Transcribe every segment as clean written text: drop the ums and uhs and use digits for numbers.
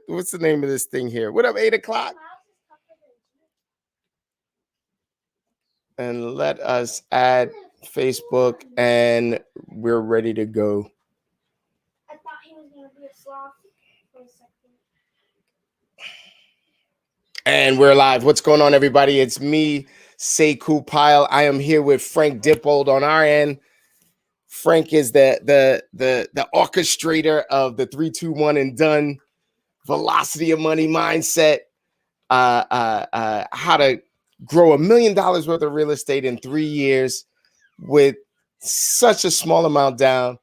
what's the name of this thing here? What up, 8 o'clock? And let us add Facebook, and we're ready to go. I thought he was gonna be a sloth for a second. And we're live. What's going on, everybody? It's me, Sekou Pyle. I am here with Frank D Paulo on our end. Frank is the orchestrator of the 3-2-1 and done velocity of money mindset. How to grow $1 million worth of real estate in 3 years with such a small amount down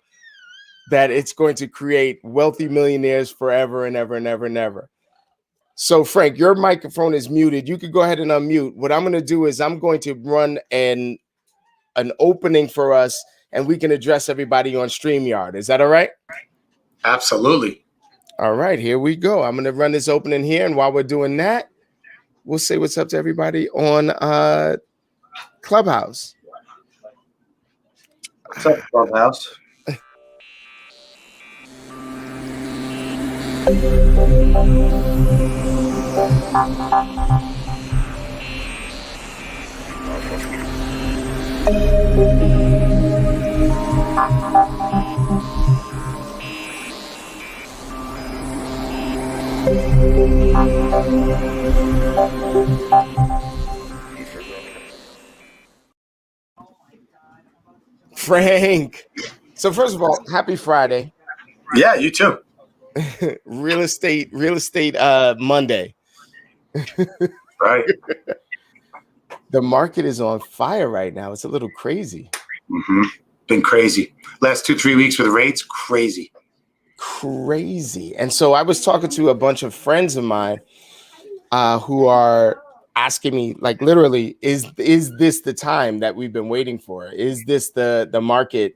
that it's going to create wealthy millionaires forever and ever and ever and ever. So, Frank, your microphone is muted. You could go ahead and unmute. What I'm going to do is I'm going to run an opening for us, and we can address everybody on StreamYard. Is that all right? Absolutely. All right, here we go. I'm going to run this opening here, and while we're doing that, we'll say what's up to everybody on Clubhouse. What's up, Clubhouse? Frank. So first of all, happy Friday. Yeah, you too. real estate Monday. Right. The market is on fire right now. It's a little crazy. Mm-hmm. Been crazy. Last 2-3 weeks with the rates, crazy. And so I was talking to a bunch of friends of mine who are asking me, like, literally, is this the time that we've been waiting for? Is this the market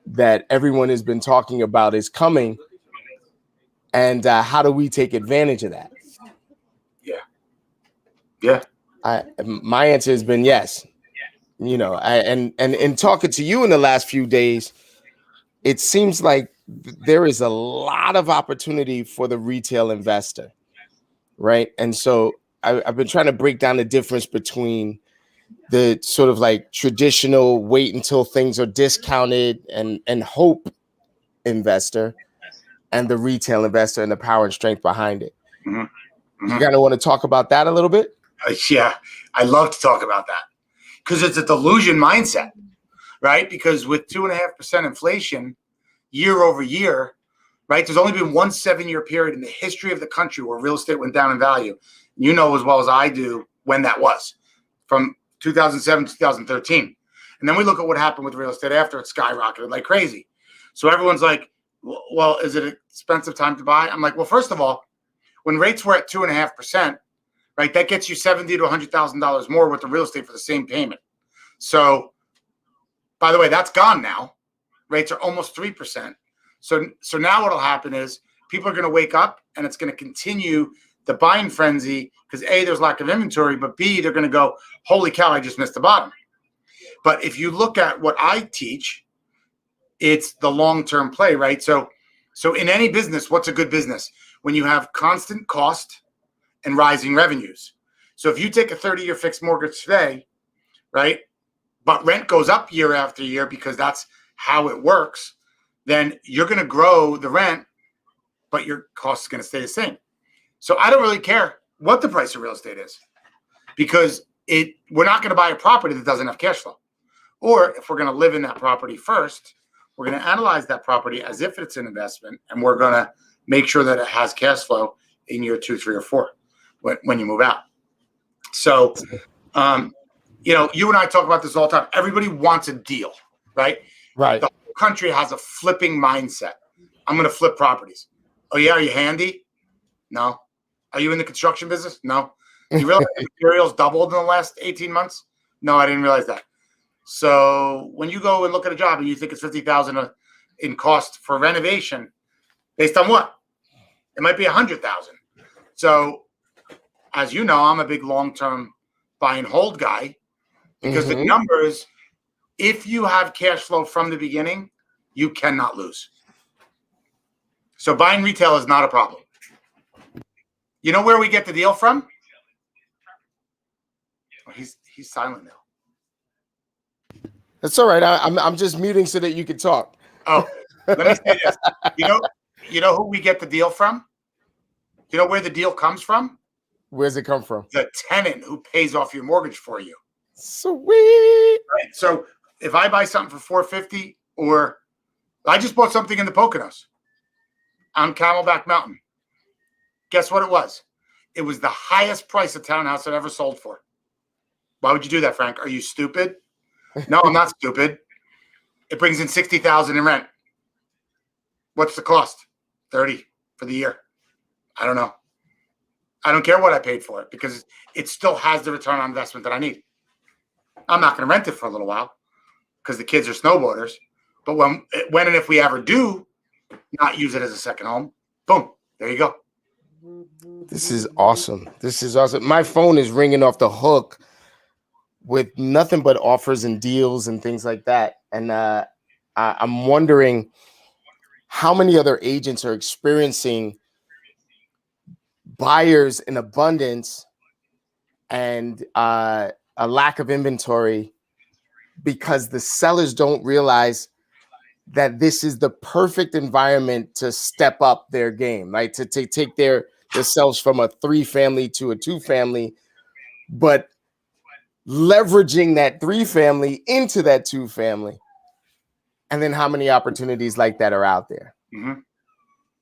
that everyone has been talking about is coming? And how do we take advantage of that? Yeah. My answer has been yes. You know, and in talking to you in the last few days, it seems like there is a lot of opportunity for the retail investor, right? And so I've been trying to break down the difference between the sort of like traditional wait until things are discounted and hope investor, and the retail investor and the power and strength behind it. Mm-hmm. Mm-hmm. You kind of want to talk about that a little bit? Yeah, I love to talk about that because it's a delusion mindset, right? Because with 2.5% inflation year over year, right? There's only been one 7-year period in the history of the country where real estate went down in value. You know as well as I do when that was, from 2007 to 2013. And then we look at what happened with real estate after it skyrocketed like crazy. So everyone's like, well, is it an expensive time to buy? I'm like, well, first of all, when rates were at 2.5%, right, that gets you $70,000 to $100,000 more with the real estate for the same payment. So, by the way, that's gone now. Rates are almost 3%. So now what'll happen is people are going to wake up and it's going to continue the buying frenzy because A, there's lack of inventory, but B, they're going to go, holy cow, I just missed the bottom. But if you look at what I teach, it's the long-term play, right? So in any business, what's a good business? When you have constant cost and rising revenues. So if you take a 30-year fixed mortgage today, right, but rent goes up year after year because that's how it works, then you're going to grow the rent, but your cost is going to stay the same. So I don't really care what the price of real estate is because we're not going to buy a property that doesn't have cash flow. Or if we're going to live in that property first, we're going to analyze that property as if it's an investment, and we're going to make sure that it has cash flow in year 2, 3, or 4 when you move out. So, you know, you and I talk about this all the time. Everybody wants a deal, right? Right. The whole country has a flipping mindset. I'm going to flip properties. Oh, yeah? Are you handy? No. Are you in the construction business? No. You realize materials doubled in the last 18 months? No, I didn't realize that. So when you go and look at a job and you think it's $50,000 in cost for renovation, based on what? It might be $100,000. So as you know, I'm a big long-term buy and hold guy because the numbers, if you have cash flow from the beginning, you cannot lose. So buying retail is not a problem. You know where we get the deal from? Oh, he's silent now. That's all right. I'm just muting so that you can talk. Oh, let me say this. You know who we get the deal from? You know where the deal comes from? Where's it come from? The tenant who pays off your mortgage for you. Sweet. Right. So if I buy something for $450, or I just bought something in the Poconos on Camelback Mountain. Guess what it was? It was the highest price a townhouse had ever sold for. Why would you do that, Frank? Are you stupid? No, I'm not stupid. It brings in $60,000 in rent. What's the cost? $30 for the year. I don't know. I don't care what I paid for it because it still has the return on investment that I need. I'm not going to rent it for a little while because the kids are snowboarders. But when and if we ever do not use it as a second home, boom, there you go. This is awesome. This is awesome. My phone is ringing off the hook with nothing but offers and deals and things like that. And I'm wondering how many other agents are experiencing buyers in abundance and a lack of inventory because the sellers don't realize that this is the perfect environment to step up their game, right? To take themselves from a 3-family to a 2-family, but leveraging that 3-family into that 2-family. And then how many opportunities like that are out there? Mm-hmm.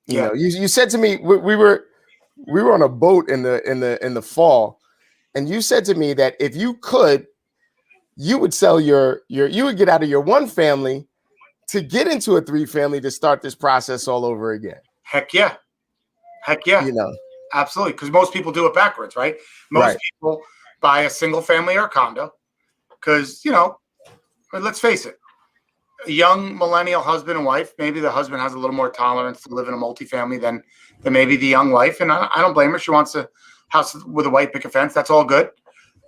You know, you said to me, we were on a boat in the fall, and you said to me that if you could, you would sell you would get out of your 1-family to get into a 3-family to start this process all over again. Heck yeah. You know, absolutely. Because most people do it backwards, right? Most people buy a single family or a condo because, you know, let's face it, a young millennial husband and wife, maybe the husband has a little more tolerance to live in a multifamily than maybe the young wife. And I don't blame her. She wants a house with a white picket fence. That's all good.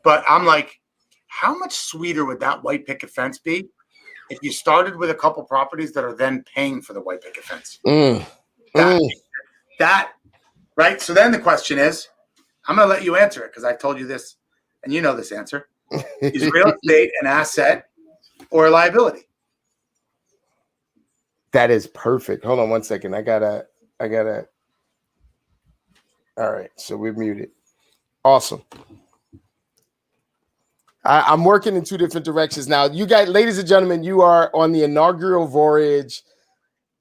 But I'm like, how much sweeter would that white picket fence be if you started with a couple properties that are then paying for the white picket fence? That, right? So then the question is, I'm going to let you answer it because I've told you this and you know this answer. Is real estate an asset or a liability? That is perfect. Hold on one second. I gotta. All right. So we're muted. Awesome. I'm working in 2 different directions now. You guys, ladies and gentlemen, you are on the inaugural voyage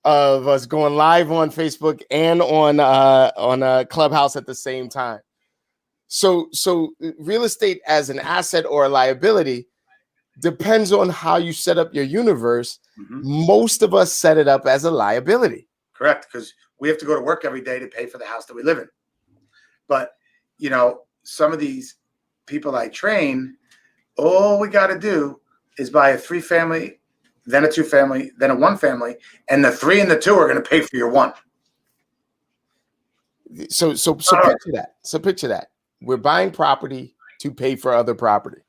of us going live on Facebook and on Clubhouse at the same time. So real estate as an asset or a liability depends on how you set up your universe. Mm-hmm. Most of us set it up as a liability. Correct, because we have to go to work every day to pay for the house that we live in. But, you know, some of these people I train, all we got to do is buy a 3-family, then a 2-family, then a 1-family, and the 3 and the 2 are going to pay for your 1. So picture that. So picture that. We're buying property to pay for other property,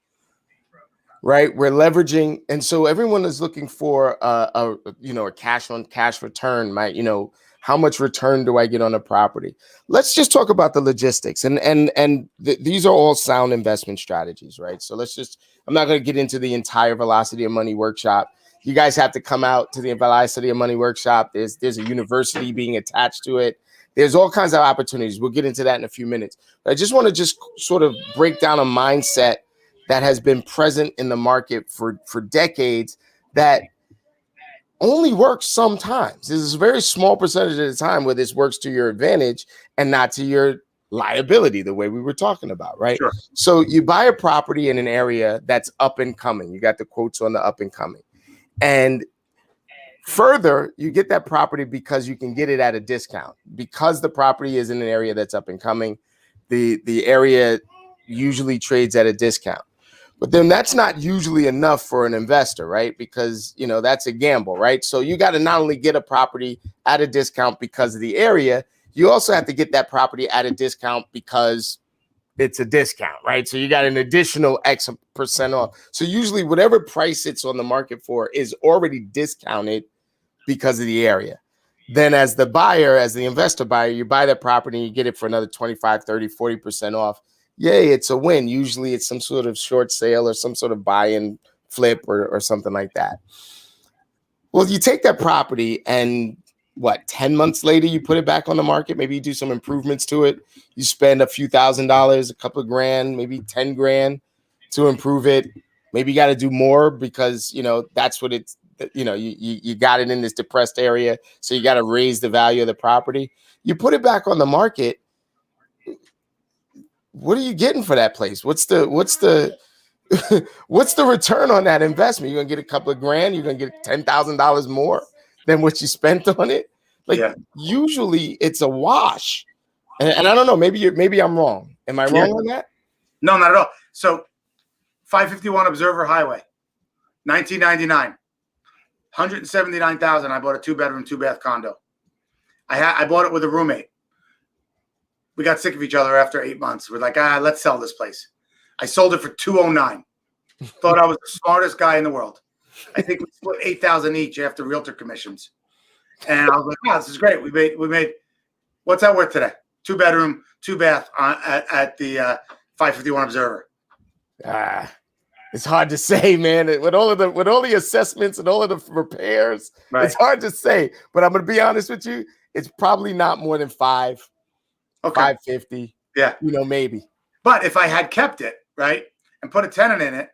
right? We're leveraging, and so everyone is looking for a cash on cash return. Right? You know, how much return do I get on a property? Let's just talk about the logistics, and these are all sound investment strategies, right? So I'm not going to get into the entire Velocity of Money workshop. You guys have to come out to the Velocity of Money workshop. There's a university being attached to it. There's all kinds of opportunities. We'll get into that in a few minutes. But I just want to sort of break down a mindset that has been present in the market for decades that only works sometimes. There's a very small percentage of the time where this works to your advantage and not to your liability, the way we were talking about, right? Sure. So you buy a property in an area that's up and coming. You got the quotes on the up and coming. And further, you get that property because you can get it at a discount. Because the property is in an area that's up and coming, the area usually trades at a discount. But then that's not usually enough for an investor, right? Because, you know, that's a gamble, right? So you got to not only get a property at a discount because of the area, you also have to get that property at a discount because it's a discount, right? So you got an additional X percent off. So usually whatever price it's on the market for is already discounted because of the area. Then as the buyer, as the investor buyer, you buy that property and you get it for another 25, 30, 40% off. Yay, it's a win. Usually it's some sort of short sale or some sort of buy and flip or something like that. Well, you take that property and 10 months later, you put it back on the market. Maybe you do some improvements to it. You spend a few $1,000s, a couple of grand, maybe 10 grand to improve it. Maybe you got to do more because, that's what it's, you got it in this depressed area. So you got to raise the value of the property. You put it back on the market. What are you getting for that place? What's the what's the return on that investment? You're gonna get a couple of grand. You're gonna get $10,000 more than what you spent on it. Usually it's a wash, and I don't know. Maybe I'm wrong. Am I wrong on that? No, not at all. So, 551 Observer Highway, 1999, $179,000. I bought a 2-bedroom, 2-bath condo. I bought it with a roommate. We got sick of each other after 8 months. We're like, let's sell this place. I sold it for $209. Thought I was the smartest guy in the world. I think we split $8,000 each after realtor commissions. And I was like, wow, this is great. We made what's that worth today? 2-bedroom, 2-bath at the 551 Observer. It's hard to say, man. With all the assessments and all of the repairs, right. It's hard to say. But I'm gonna be honest with you, it's probably not more than 550. Yeah. Maybe. But if I had kept it, right, and put a tenant in it,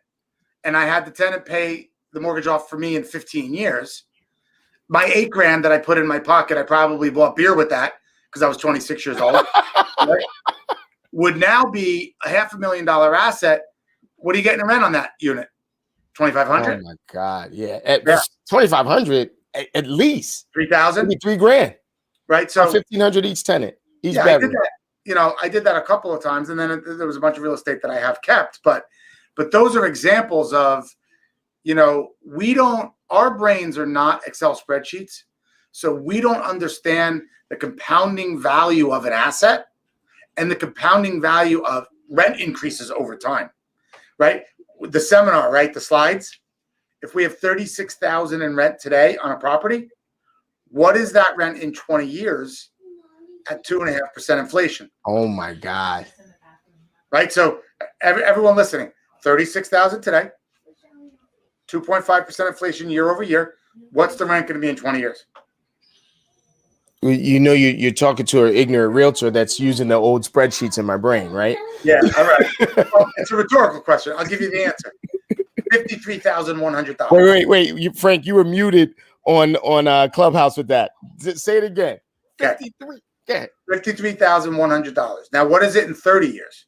and I had the tenant pay the mortgage off for me in 15 years, my $8,000 that I put in my pocket, I probably bought beer with that because I was 26 years old, right, would now be a $500,000 asset. What are you getting in rent on that unit? $2,500? Oh my God. Yeah. At $2,500 at least. $3,000? Maybe $3,000. Right. So $1,500 each tenant. Each bedroom. I did that a couple of times, and then there was a bunch of real estate that I have kept. But those are examples of, our brains are not Excel spreadsheets. So we don't understand the compounding value of an asset and the compounding value of rent increases over time, right? The seminar, right? The slides. If we have $36,000 in rent today on a property, what is that rent in 20 years at 2.5% inflation? Oh my God. Right. So everyone listening, 36,000 today, 2.5% inflation year over year. What's the rent going to be in 20 years? You're talking to an ignorant realtor that's using the old spreadsheets in my brain, right? Yeah. All right. Well, it's a rhetorical question. I'll give you the answer. $53,100. Wait, Frank, you were muted on Clubhouse with that. Say it again. 53. Yeah. $53,100. Now, what is it in 30 years?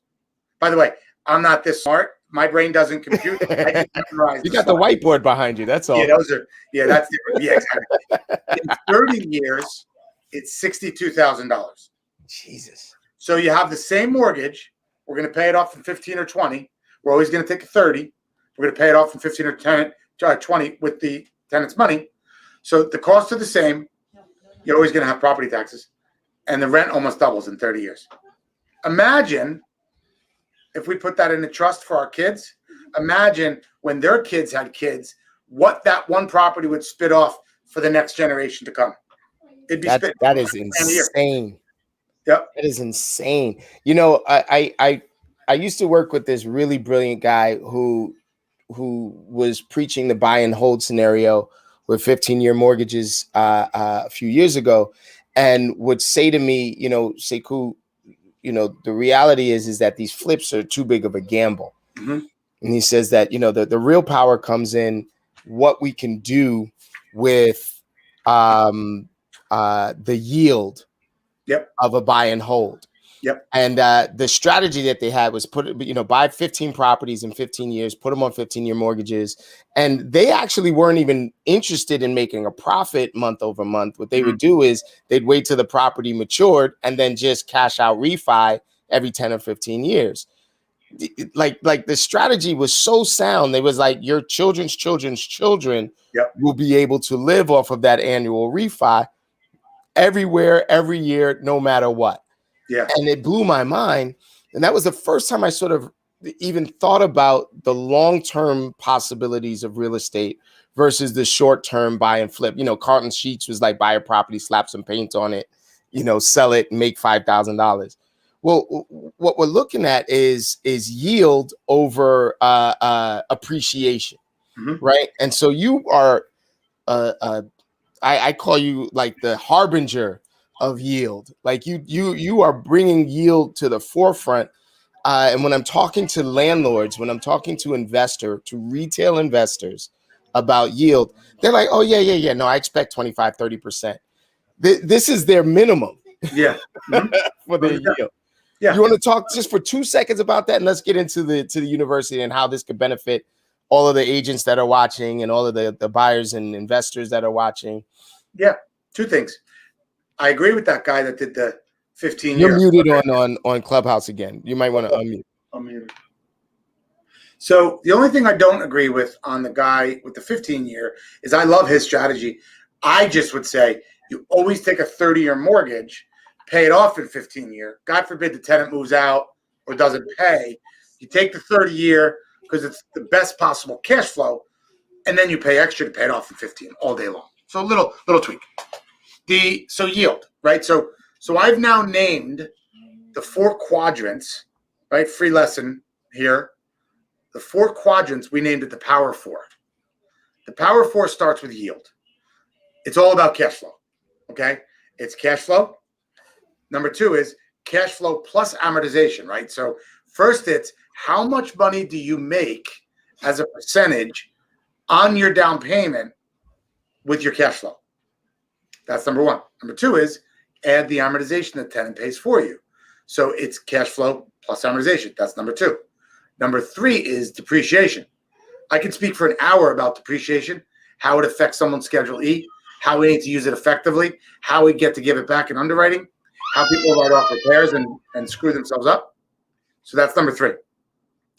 By the way, I'm not this smart. My brain doesn't compute. I just memorize. You got the whiteboard behind you. That's all. Yeah, that's different. Yeah, exactly. In 30 years, it's $62,000. Jesus. So you have the same mortgage. We're going to pay it off in 15 or 20. We're always going to take a 30. We're going to pay it off in 15 or 20 with the tenant's money. So the costs are the same. You're always going to have property taxes. And the rent almost doubles in 30 years. Imagine if we put that in a trust for our kids. Imagine when their kids had kids, what that one property would spit off for the next generation to come. It'd be that is insane. Yep. That is insane. I used to work with this really brilliant guy who was preaching the buy and hold scenario with 15-year mortgages a few years ago, and would say to me, Sekou, the reality is that these flips are too big of a gamble. Mm-hmm. And he says that, the real power comes in what we can do with the yield of a buy and hold. Yep. And the strategy that they had was buy 15 properties in 15 years, put them on 15-year mortgages. And they actually weren't even interested in making a profit month over month. What they would do is they'd wait till the property matured and then just cash out refi every 10 or 15 years. Like the strategy was so sound. They was like, your children's children will be able to live off of that annual refi everywhere, every year, no matter what. Yeah. And it blew my mind. And that was the first time I sort of even thought about the long-term possibilities of real estate versus the short-term buy and flip. Carlton Sheets was like buy a property, slap some paint on it, sell it, make $5,000. Well, what we're looking at is yield over appreciation, right? And so you are, I call you like the harbinger of yield. Like you are bringing yield to the forefront. And when I'm talking to landlords, when I'm talking to retail investors about yield, they're like, oh yeah. No, I expect 25, 30%. This is their minimum. Yeah. For their yield. Yeah. You want to talk just for 2 seconds about that, and let's get into the university and how this could benefit all of the agents that are watching and all of the buyers and investors that are watching. Yeah, 2 things. I agree with that guy that did the 15 You're year. muted on Clubhouse again. You might want to unmute. Unmute. So the only thing I don't agree with on the guy with the 15-year is I love his strategy. I just would say you always take a 30-year mortgage, pay it off in 15-year. God forbid the tenant moves out or doesn't pay. You take the 30-year because it's the best possible cash flow, and then you pay extra to pay it off in 15 all day long. So a little tweak. So yield, right? So I've now named the 4 quadrants, right? Free lesson here. The 4 quadrants, we named it the Power 4. The Power 4 starts with yield. It's all about cash flow, okay? It's cash flow. Number 2 is cash flow plus amortization, right? So first it's how much money do you make as a percentage on your down payment with your cash flow? That's number 1. Number 2 is add the amortization the tenant pays for you. So it's cash flow plus amortization. That's number 2. Number 3 is depreciation. I can speak for an hour about depreciation, how it affects someone's Schedule E, how we need to use it effectively, how we get to give it back in underwriting, how people write off repairs and screw themselves up. So that's number 3.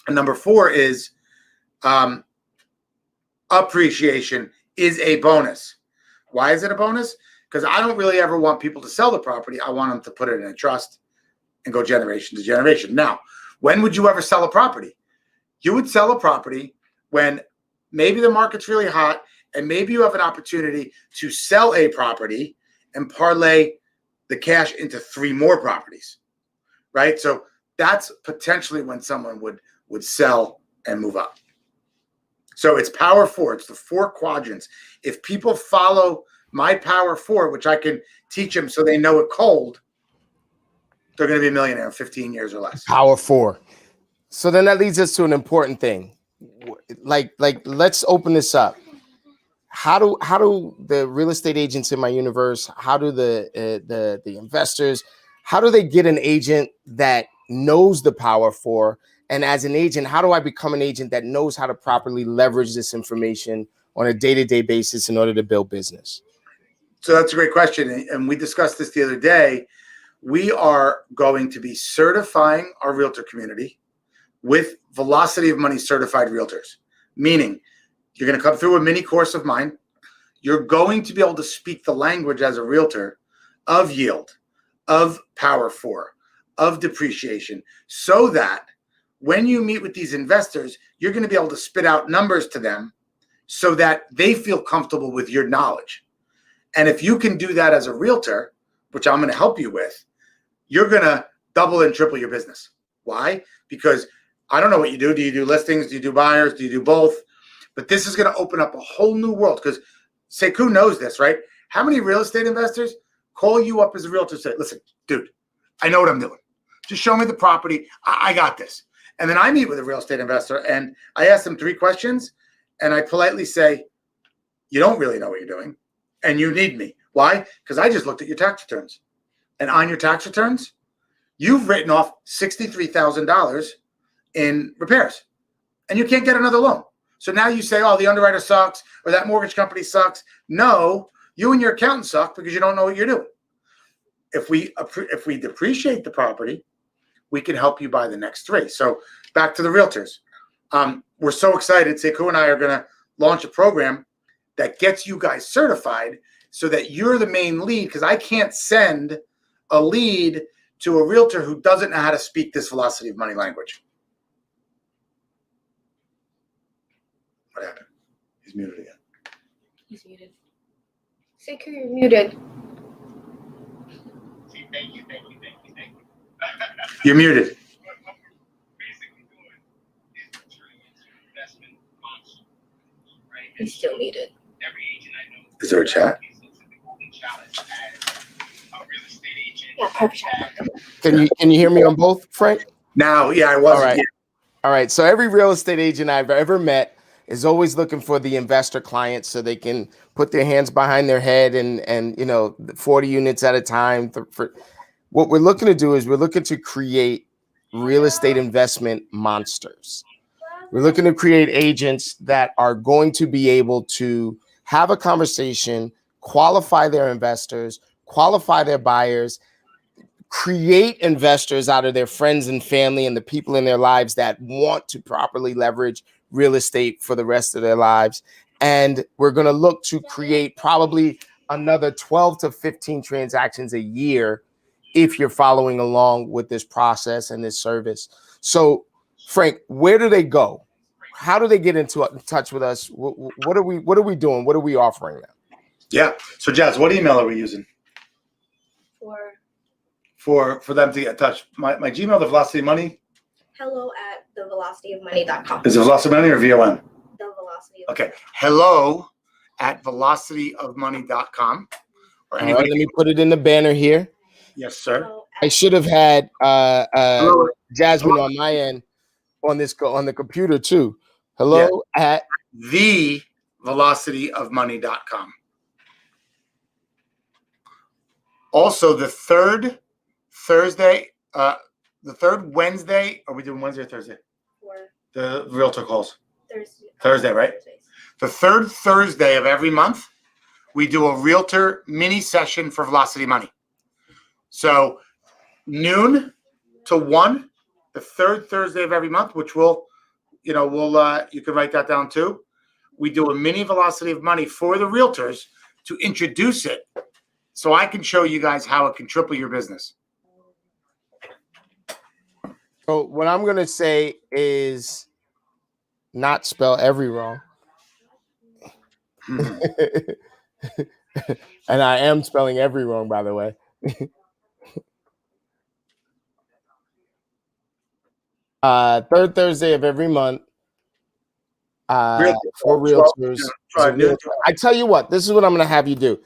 And number 4 is appreciation is a bonus. Why is it a bonus? Because I don't really ever want people to sell the property. I want them to put it in a trust and go generation to generation. Now, when would you ever sell a property? You would sell a property when maybe the market's really hot and maybe you have an opportunity to sell a property and parlay the cash into 3 more properties, right? So that's potentially when someone would sell and move up. So it's Power 4. It's the 4 quadrants. If people follow my Power 4, which I can teach them so they know it cold, they're going to be a millionaire in 15 years or less. Power 4. So then that leads us to an important thing. Like let's open this up. How do the real estate agents in my universe, how do the investors, how do they get an agent that knows the Power 4? And as an agent, how do I become an agent that knows how to properly leverage this information on a day-to-day basis in order to build business? So that's a great question. And we discussed this the other day. We are going to be certifying our realtor community with Velocity of Money certified realtors, meaning you're going to come through a mini course of mine. You're going to be able to speak the language as a realtor of yield, of Power 4, of depreciation, so that when you meet with these investors, you're going to be able to spit out numbers to them so that they feel comfortable with your knowledge. And if you can do that as a realtor, which I'm going to help you with, you're going to double and triple your business. Why? Because I don't know what you do. Do you do listings? Do you do buyers? Do you do both? But this is going to open up a whole new world because Sekou knows this, right? How many real estate investors call you up as a realtor and say, listen, dude, I know what I'm doing. Just show me the property. I got this. And then I meet with a real estate investor and I ask them 3 questions and I politely say, you don't really know what you're doing and you need me. Why? Because I just looked at your tax returns. And on your tax returns, you've written off $63,000 in repairs and you can't get another loan. So now you say, oh, the underwriter sucks or that mortgage company sucks. No, you and your accountant suck because you don't know what you're doing. If we depreciate the property, we can help you buy the next 3. So back to the realtors. We're so excited. Sekou and I are going to launch a program that gets you guys certified so that you're the main lead, because I can't send a lead to a realtor who doesn't know how to speak this Velocity of Money language. What happened? He's muted again. He's muted. Seeker, you're muted. You're muted. He's still muted. Is there a chat? Yeah, perfect. Can you hear me on both, Frank? Now, yeah, I wasn't. All right. Yeah. All right. So every real estate agent I've ever met is always looking for the investor client so they can put their hands behind their head and 40 units at a time. For what we're looking to do is we're looking to create real estate investment monsters. We're looking to create agents that are going to be able to have a conversation, qualify their investors, qualify their buyers, create investors out of their friends and family and the people in their lives that want to properly leverage real estate for the rest of their lives. And we're going to look to create probably another 12 to 15 transactions a year if you're following along with this process and this service. So, Frank, where do they go? How do they get in touch with us? What are we doing? What are we offering them? Yeah. So, Jazz, what email are we using for them to get in touch? My Gmail, the Velocity Money. hello@thevelocityofmoney.com. Is it Velocity Money or VOM? The Velocity. Okay. hello@velocityofmoney.com. Or All right, let me put it in the banner here. Yes, sir. I should have had Jasmine on my end on the computer too. Hello at thevelocityofmoney.com. Also, the third Wednesday, are we doing Wednesday or Thursday? The realtor calls. Thursday, right? The third Thursday of every month, we do a realtor mini session for Velocity Money. So noon to 1, the third Thursday of every month, which you can write that down too. We do a mini Velocity of Money for the realtors to introduce it so I can show you guys how it can triple your business. So what I'm going to say is not spell every wrong. And I am spelling every wrong, by the way. Third Thursday of every month. For realtors. I tell you what, this is what I'm going to have you do.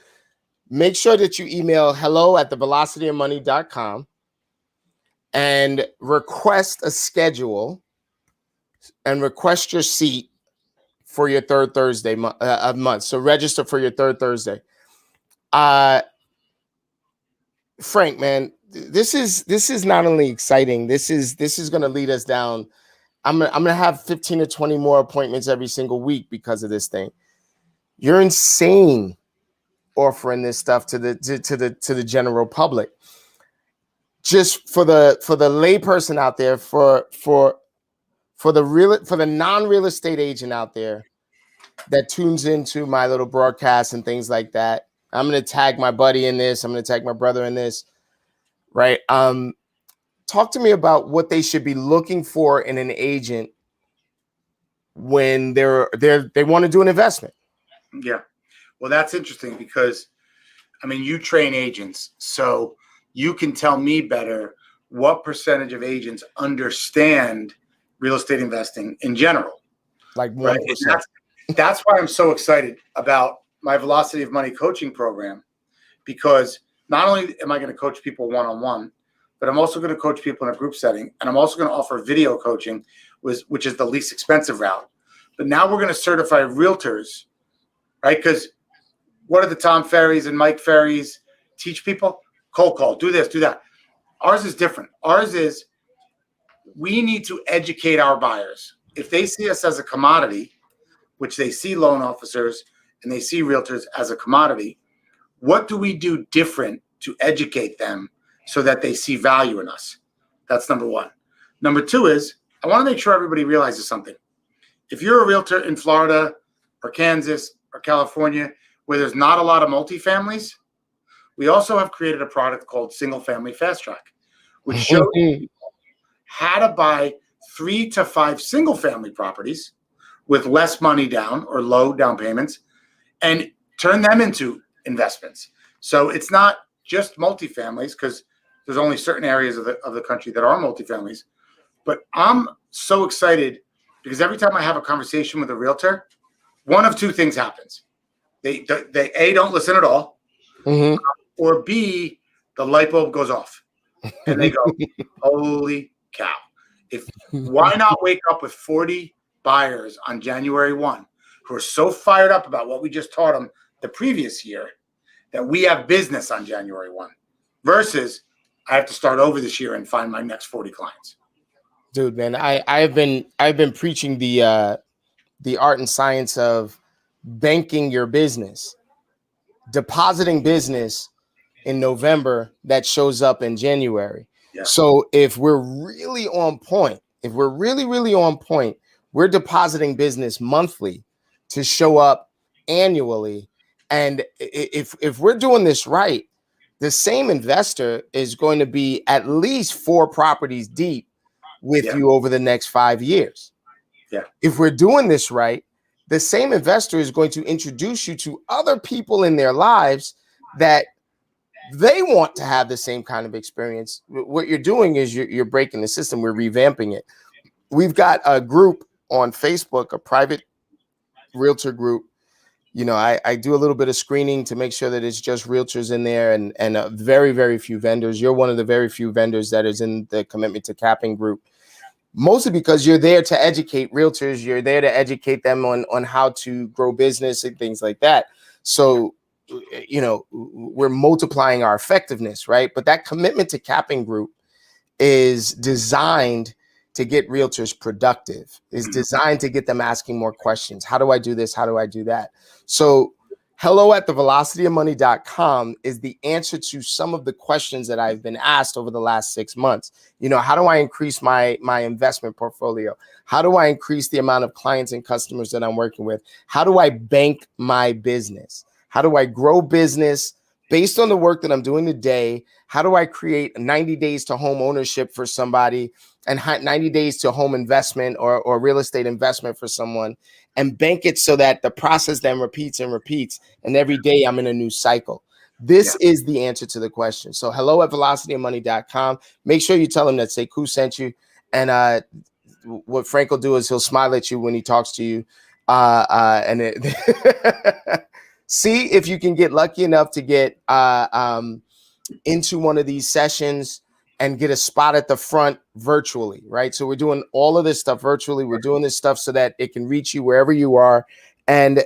Make sure that you email hello@thevelocityofmoney.com and request a schedule and request your seat for your third Thursday of month. So register for your third Thursday. Frank, man, this is not only exciting. This is going to lead us down. I'm gonna have 15 to 20 more appointments every single week because of this thing. You're insane offering this stuff to the general public. Just for the layperson out there, for the non-real estate agent out there that tunes into my little broadcasts and things like that. I'm going to tag my buddy in this. I'm going to tag my brother in this. Right. Talk to me about what they should be looking for in an agent when they want to do an investment. Yeah. Well, that's interesting because, you train agents, so you can tell me better what percentage of agents understand real estate investing in general. Like 1%. Right? That's why I'm so excited about my Velocity of Money coaching program, because not only am I going to coach people one-on-one, but I'm also going to coach people in a group setting, and I'm also going to offer video coaching, which is the least expensive route. But now we're going to certify realtors, right? Because what are the Tom Ferries and Mike Ferries teach people? Cold call, do this, do that. Ours is different. Ours is we need to educate our buyers. If they see us as a commodity, which they see loan officers and they see realtors as a commodity, what do we do different to educate them so that they see value in us? That's number one. Number two is I want to make sure everybody realizes something. If you're a realtor in Florida or Kansas or California where there's not a lot of multifamilies, we also have created a product called Single Family Fast Track, which shows people how to buy 3 to 5 single family properties with less money down or low down payments and turn them into investments. So it's not just multifamilies, because there's only certain areas of the country that are multifamilies. But I'm so excited because every time I have a conversation with a realtor, one of two things happens. They A, don't listen at all, or B, the light bulb goes off. And they go, holy cow. Why not wake up with 40 buyers on January 1 who are so fired up about what we just taught them the previous year that we have business on January 1 versus I have to start over this year and find my next 40 clients. Dude, man, I've been preaching the art and science of banking your business, depositing business in November that shows up in January. Yeah. So if we're really on point, if we're really on point, we're depositing business monthly to show up annually. And if we're doing this right, the same investor is going to be at least 4 properties deep with you over the next 5 years. Yeah. If we're doing this right, the same investor is going to introduce you to other people in their lives that they want to have the same kind of experience. What you're doing is you're breaking the system. We're revamping it. We've got a group on Facebook, a private realtor group. You know, I do a little bit of screening to make sure that it's just realtors in there and very, very few vendors. You're one of the very few vendors that is in the commitment to capping group, mostly because you're there to educate realtors. You're there to educate them on how to grow business and things like that. So, you know, we're multiplying our effectiveness, right? But that commitment to capping group is designed to get realtors productive, is designed to get them asking more questions. How do I do this? How do I do that? So hello@thevelocityofmoney.com is the answer to some of the questions that I've been asked over the last 6 months. You know, how do I increase my investment portfolio? How do I increase the amount of clients and customers that I'm working with? How do I bank my business? How do I grow business based on the work that I'm doing today? How do I create 90 days to home ownership for somebody and 90 days to home investment or real estate investment for someone, and bank it so that the process then repeats and repeats, and every day I'm in a new cycle? This is the answer to the question. So hello@velocityofmoney.com. Make sure you tell them that Sekou sent you. And what Frank will do is he'll smile at you when he talks to you. See if you can get lucky enough to get into one of these sessions and get a spot at the front virtually, right? So we're doing all of this stuff virtually. We're doing this stuff so that it can reach you wherever you are. And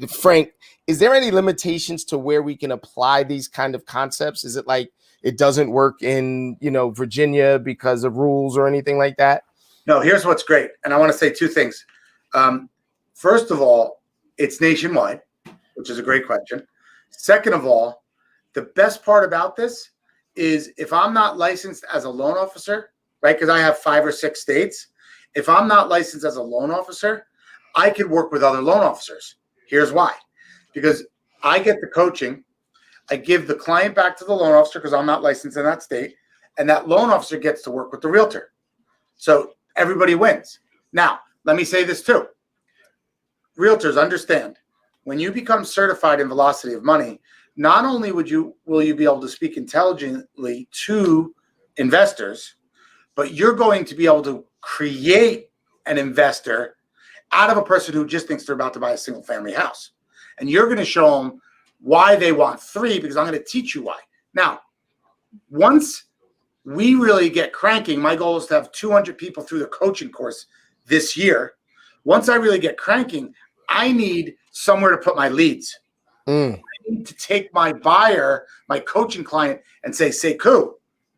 Frank, is there any limitations to where we can apply these kind of concepts? Is it like it doesn't work in, you know, Virginia because of rules or anything like that? No, here's what's great. And I want to say 2 things. First of all, it's nationwide, which is a great question. Second of all, the best part about this is if I'm not licensed as a loan officer, right? Because I have 5 or 6 states. If I'm not licensed as a loan officer, I could work with other loan officers. Here's why. Because I get the coaching. I give the client back to the loan officer because I'm not licensed in that state. And that loan officer gets to work with the realtor. So everybody wins. Now, let me say this too. Realtors, understand, when you become certified in Velocity of Money, not only will you be able to speak intelligently to investors, but you're going to be able to create an investor out of a person who just thinks they're about to buy a single family house. And you're going to show them why they want 3, because I'm going to teach you why. Now, once we really get cranking, my goal is to have 200 people through the coaching course this year. Once I really get cranking, I need somewhere to put my leads. I need to take my buyer, my coaching client, and say, Sekou,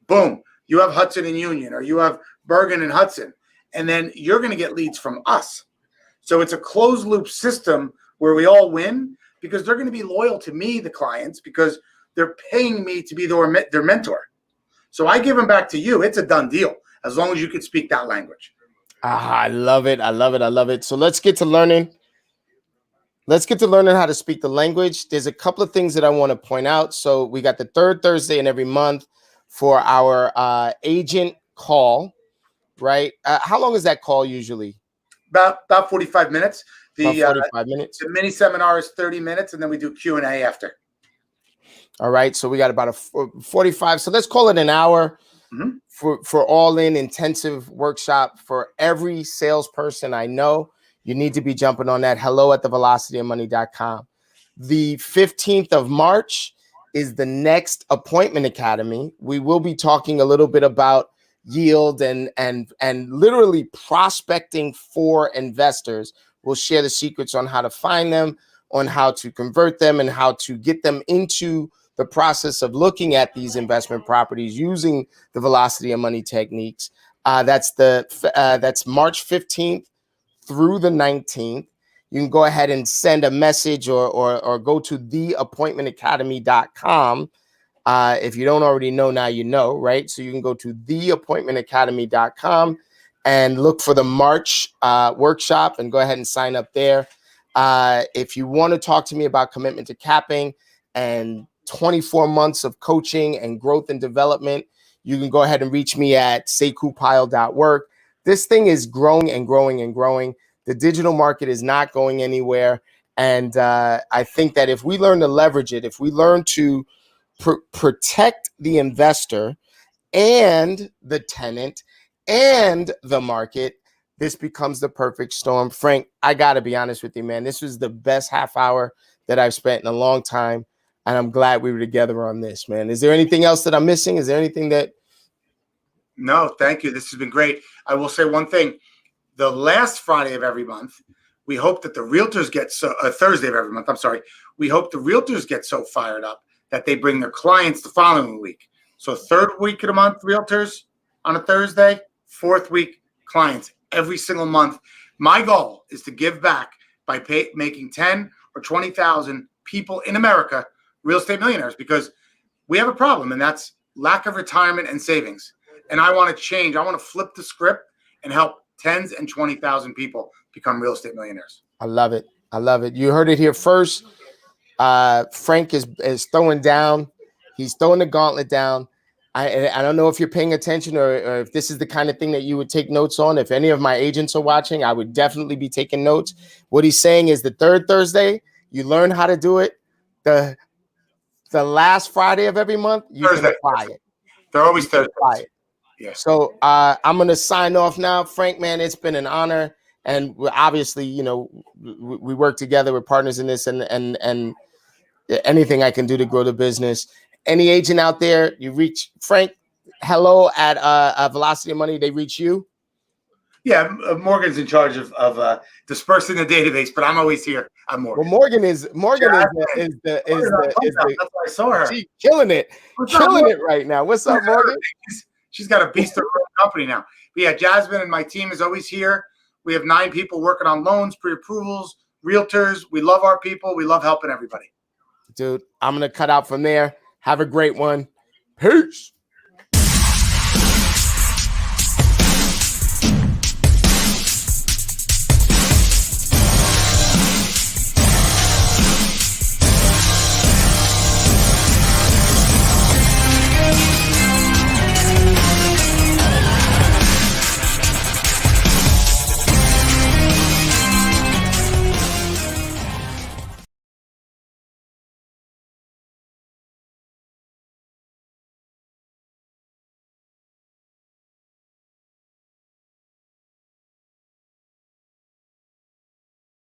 boom, you have Hudson and Union, or you have Bergen and Hudson. And then you're going to get leads from us. So it's a closed loop system where we all win, because they're going to be loyal to me, the clients, because they're paying me to be their mentor. So I give them back to you. It's a done deal, as long as you can speak that language. I love it. I love it. I love it. So let's get to learning. Let's get to learning how to speak the language. There's a couple of things that I want to point out. So we got the 3rd Thursday in every month for our agent call, right? How long is that call usually? About 45 minutes. About The 45 minutes. the mini seminar is 30 minutes, and then we do Q&A after. All right. So we got about a 45. So let's call it an hour Mhm. for all in intensive workshop for every salesperson I know. You need to be jumping on that. hello@thevelocityofmoney.com. The 15th of March is the next appointment academy. We will be talking a little bit about yield and literally prospecting for investors. We'll share the secrets on how to find them, on how to convert them, and how to get them into the process of looking at these investment properties using the velocity of money techniques. That's March 15th through the 19th. You can go ahead and send a message or go to theappointmentacademy.com. If you don't already know, now you know, right? So you can go to theappointmentacademy.com and look for the March workshop and go ahead and sign up there. If you want to talk to me about commitment to capping and 24 months of coaching and growth and development, you can go ahead and reach me at sekupile.work. This thing is growing and growing and growing. The digital market is not going anywhere. And I think that if we learn to leverage it, if we learn to protect the investor and the tenant and the market, this becomes the perfect storm. Frank, I got to be honest with you, man. This was the best half hour that I've spent in a long time. And I'm glad we were together on this, man. Is there anything else that I'm missing? Is there anything that... No, thank you. This has been great. I will say one thing. The last Friday of every month, we hope that the realtors get Thursday of every month. I'm sorry. We hope the realtors get so fired up that they bring their clients the following week. So third week of the month, realtors on a Thursday, fourth week, clients every single month. My goal is to give back by making 10 or 20,000 people in America real estate millionaires, because we have a problem, and that's lack of retirement and savings. And I want to change. I want to flip the script and help tens and 20,000 people become real estate millionaires. I love it. I love it. You heard it here first. Frank is throwing down. He's throwing the gauntlet down. I don't know if you're paying attention or if this is the kind of thing that you would take notes on. If any of my agents are watching, I would definitely be taking notes. What he's saying is the third Thursday, you learn how to do it. The last Friday of every month, you Thursday. can apply it. They're always Thursdays. Yeah. So I'm going to sign off now. Frank, man, it's been an honor. And obviously, you know, we work together. We're partners in this, and anything I can do to grow the business. Any agent out there, you reach Frank, hello at Velocity of Money. They reach you. Yeah, Morgan's in charge of dispersing the database, but I'm always here. I'm Morgan. Well, Morgan is That's why I saw her. She's killing it right now. What's up, Morgan? She's got a beast of a company now. But yeah, Jasmine and my team is always here. We have 9 people working on loans, pre-approvals, realtors. We love our people. We love helping everybody. Dude, I'm going to cut out from there. Have a great one. Peace.